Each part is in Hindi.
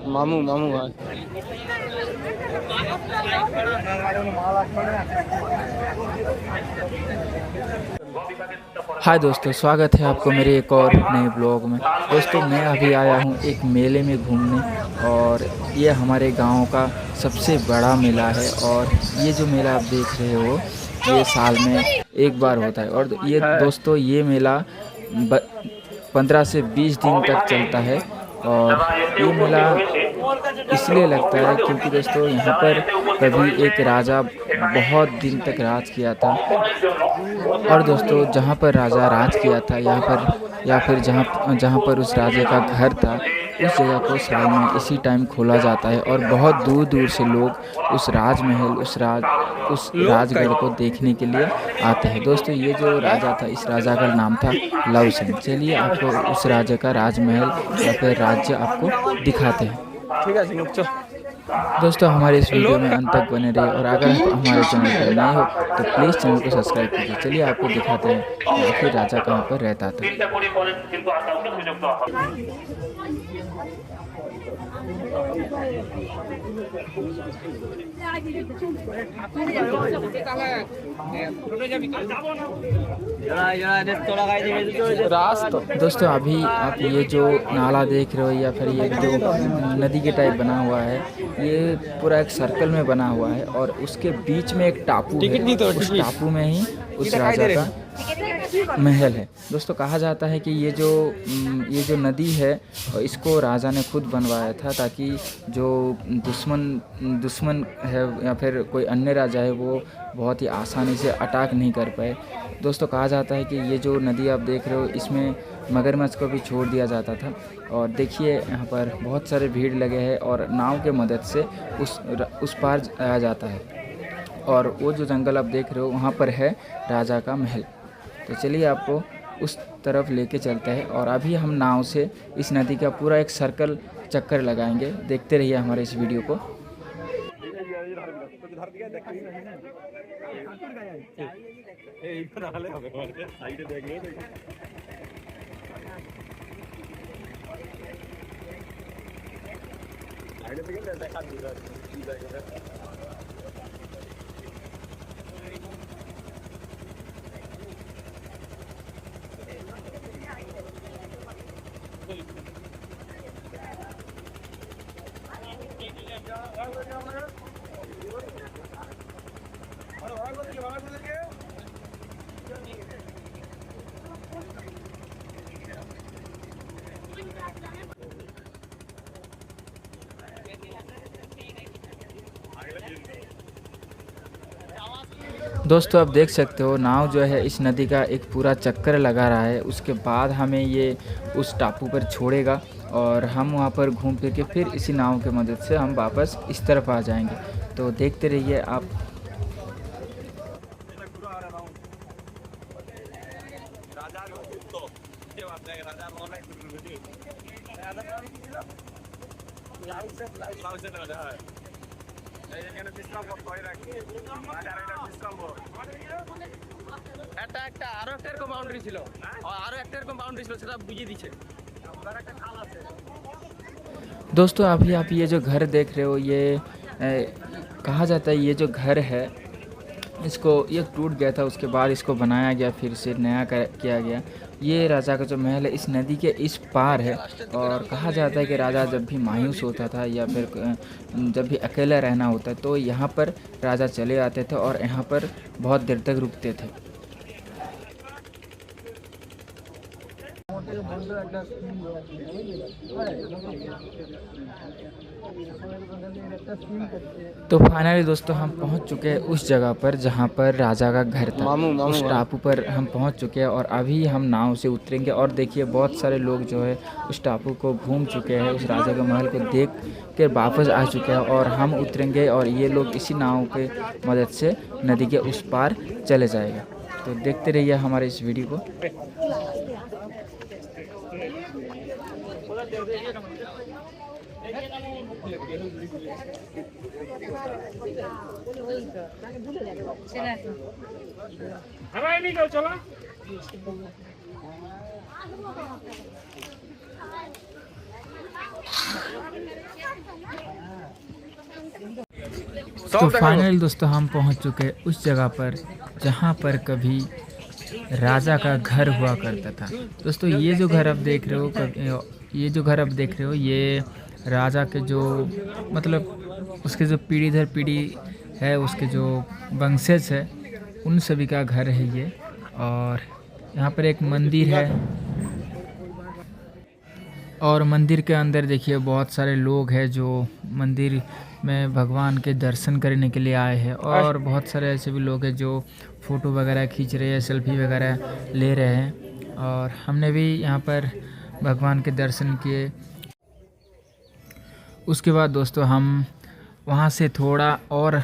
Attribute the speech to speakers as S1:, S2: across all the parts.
S1: मामू मामू भाई।
S2: हाय दोस्तों, स्वागत है आपको मेरे एक और नए ब्लॉग में। दोस्तों मैं अभी आया हूँ एक मेले में घूमने, और ये हमारे गांव का सबसे बड़ा मेला है। और ये जो मेला आप देख रहे हो ये साल में एक बार होता है। और ये दोस्तों ये मेला 15 से 20 दिन तक चलता है। और ये मेला इसलिए लगता है क्योंकि दोस्तों यहाँ पर कभी एक राजा बहुत दिन तक राज किया था। और दोस्तों जहाँ पर राजा राज किया था यहाँ पर, या फिर जहाँ जहाँ पर उस राजे का घर था, उस जगह को साल में इसी टाइम खोला जाता है। और बहुत दूर दूर से लोग उस राजमहल, उस राजगढ़ को देखने के लिए आते हैं। दोस्तों ये जो राजा था, इस राजा का नाम था लव सिंह। चलिए आपको उस राजा का राजमहल या फिर राज्य आपको दिखाते हैं।
S1: ठीक है
S2: दोस्तों हमारे इस वीडियो में अंत तक बने रहिए, और अगर आप हमारे चैनल पर नए हो तो प्लीज़ चैनल को सब्सक्राइब कीजिए। चलिए आपको दिखाते हैं कि आखिर राजा कहाँ पर रहता था। दोस्तों अभी आप ये जो नाला देख रहे हो या फिर ये जो नदी के टाइप बना हुआ है, ये पूरा एक सर्कल में बना हुआ है। और उसके बीच में एक टापू है, उस टापू में ही उस राजा का महल है। दोस्तों कहा जाता है कि ये जो नदी है इसको राजा ने खुद बनवाया था, ताकि जो दुश्मन है या फिर कोई अन्य राजा है वो बहुत ही आसानी से अटैक नहीं कर पाए। दोस्तों कहा जाता है कि ये जो नदी आप देख रहे हो इसमें मगरमच्छ को भी छोड़ दिया जाता था। और देखिए यहाँ पर बहुत सारे भीड़ लगे हैं, और नाव के मदद से उस पार आया जाता है। और वो जो जंगल आप देख रहे हो वहाँ पर है राजा का महल। तो चलिए आपको उस तरफ लेके चलते हैं, और अभी हम नाव से इस नदी का पूरा एक सर्कल चक्कर लगाएंगे। देखते रहिए हमारे इस वीडियो को। दोस्तों आप देख सकते हो नाव जो है इस नदी का एक पूरा चक्कर लगा रहा है। उसके बाद हमें ये उस टापू पर छोड़ेगा, और हम वहाँ पर घूम फिर के फिर इसी नाव की मदद से हम वापस इस तरफ आ जाएंगे। तो देखते रहिए आप। दोस्तों अभी आप ये जो घर देख रहे हो ये कहा जाता है ये जो घर है इसको ये टूट गया था, उसके बाद इसको बनाया गया, फिर से नया किया गया। ये राजा का जो महल है इस नदी के इस पार है। और कहा जाता है कि राजा जब भी मायूस होता था या फिर जब भी अकेला रहना होता तो यहाँ पर राजा चले आते थे और यहाँ पर बहुत देर तक रुकते थे। तो फाइनली दोस्तों हम पहुंच चुके हैं उस जगह पर जहां पर राजा का घर था। उस टापू पर हम पहुंच चुके हैं और अभी हम नाव से उतरेंगे। और देखिए बहुत सारे लोग जो है उस टापू को घूम चुके हैं, उस राजा के महल को देख के वापस आ चुके हैं। और हम उतरेंगे और ये लोग इसी नाव के मदद से नदी के उस पार चले जाएगा। तो देखते रहिए हमारे इस वीडियो को। तो फाइनल दोस्तों हम पहुंच चुके हैं उस जगह पर जहां पर कभी राजा का घर हुआ करता था। दोस्तों ये जो घर आप देख रहे हो, ये राजा के जो मतलब उसके जो पीढ़ी दर पीढ़ी है, उसके जो वंशज है, उन सभी का घर है ये। और यहाँ पर एक मंदिर है और मंदिर के अंदर देखिए बहुत सारे लोग हैं जो मंदिर में भगवान के दर्शन करने के लिए आए हैं। और बहुत सारे ऐसे भी लोग हैं जो फ़ोटो वगैरह खींच रहे हैं, सेल्फी वगैरह ले रहे हैं। और हमने भी यहाँ पर भगवान के दर्शन किए। उसके बाद दोस्तों हम वहाँ से थोड़ा और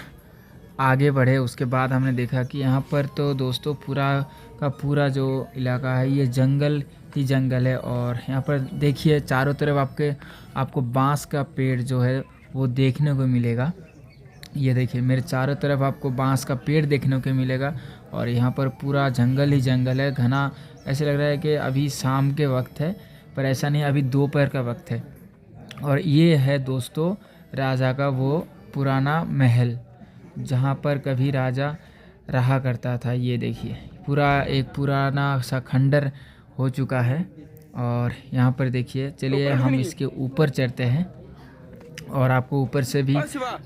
S2: आगे बढ़े। उसके बाद हमने देखा कि यहाँ पर तो दोस्तों पूरा का पूरा जो इलाका है ये जंगल ही जंगल है। और यहाँ पर देखिए चारों तरफ आपको बांस का पेड़ जो है वो देखने को मिलेगा। ये देखिए मेरे चारों तरफ आपको बांस का पेड़ देखने को मिलेगा। और यहाँ पर पूरा जंगल ही जंगल है, घना। ऐसे लग रहा है कि अभी शाम के वक्त है, पर ऐसा नहीं, अभी दोपहर का वक्त है। और ये है दोस्तों राजा का वो पुराना महल जहाँ पर कभी राजा रहा करता था। ये देखिए पूरा एक पुराना सा खंडर हो चुका है। और यहाँ पर देखिए, चलिए हम इसके ऊपर चढ़ते हैं और आपको ऊपर से भी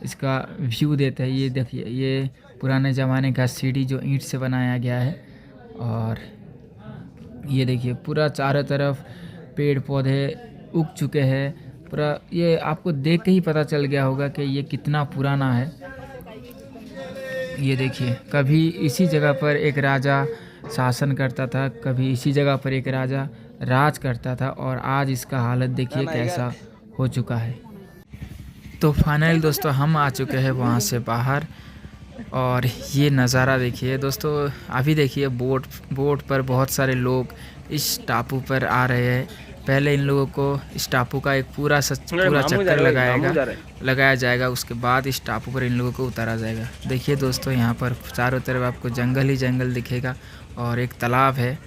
S2: इसका व्यू देते हैं। ये देखिए ये पुराने ज़माने का सीढ़ी जो ईंट से बनाया गया है। और ये देखिए पूरा चारों तरफ पेड़ पौधे उग चुके हैं पूरा। ये आपको देख के ही पता चल गया होगा कि ये कितना पुराना है। ये देखिए कभी इसी जगह पर एक राजा शासन करता था, कभी इसी जगह पर एक राजा राज करता था। और आज इसका हालत देखिए कैसा हो चुका है। तो फाइनल दोस्तों हम आ चुके हैं वहाँ से बाहर। और ये नज़ारा देखिए दोस्तों। अभी देखिए बोट पर बहुत सारे लोग इस टापू पर आ रहे हैं। पहले इन लोगों को इस टापू का एक पूरा चक्कर लगाया जाएगा। उसके बाद इस टापू पर इन लोगों को उतारा जाएगा। देखिए दोस्तों यहाँ पर चारों तरफ आपको जंगल ही जंगल दिखेगा और एक तालाब है।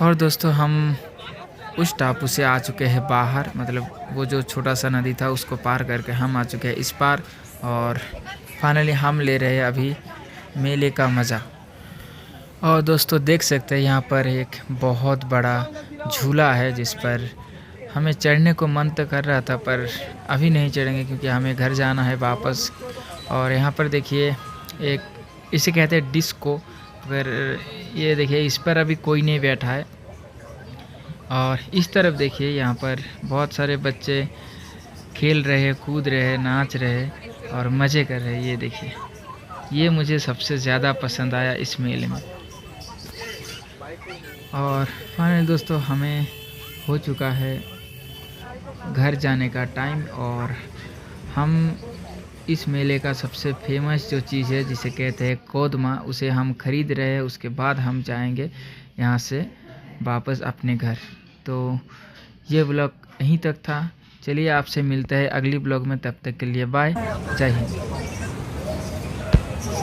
S2: और दोस्तों हम उस टापू से आ चुके हैं बाहर, मतलब वो जो छोटा सा नदी था उसको पार करके हम आ चुके हैं इस पार। और फाइनली हम ले रहे हैं अभी मेले का मज़ा। और दोस्तों देख सकते हैं यहाँ पर एक बहुत बड़ा झूला है जिस पर हमें चढ़ने को मन तो कर रहा था, पर अभी नहीं चढ़ेंगे क्योंकि हमें घर जाना है वापस। और यहाँ पर देखिए एक इसे कहते हैं डिस्को, पर ये देखिए इस पर अभी कोई नहीं बैठा है। और इस तरफ देखिए यहाँ पर बहुत सारे बच्चे खेल रहे हैं, कूद रहे हैं, नाच रहे हैं और मज़े कर रहे हैं। ये देखिए ये मुझे सबसे ज़्यादा पसंद आया इस मेले में। और फाइनल दोस्तों हमें हो चुका है घर जाने का टाइम। और हम इस मेले का सबसे फेमस जो चीज़ है जिसे कहते हैं कोदमा, उसे हम ख़रीद रहे हैं। उसके बाद हम जाएंगे यहाँ से वापस अपने घर। तो ये ब्लॉग यहीं तक था। चलिए आपसे मिलते हैं अगली ब्लॉग में, तब तक के लिए बाय, जय हिंद।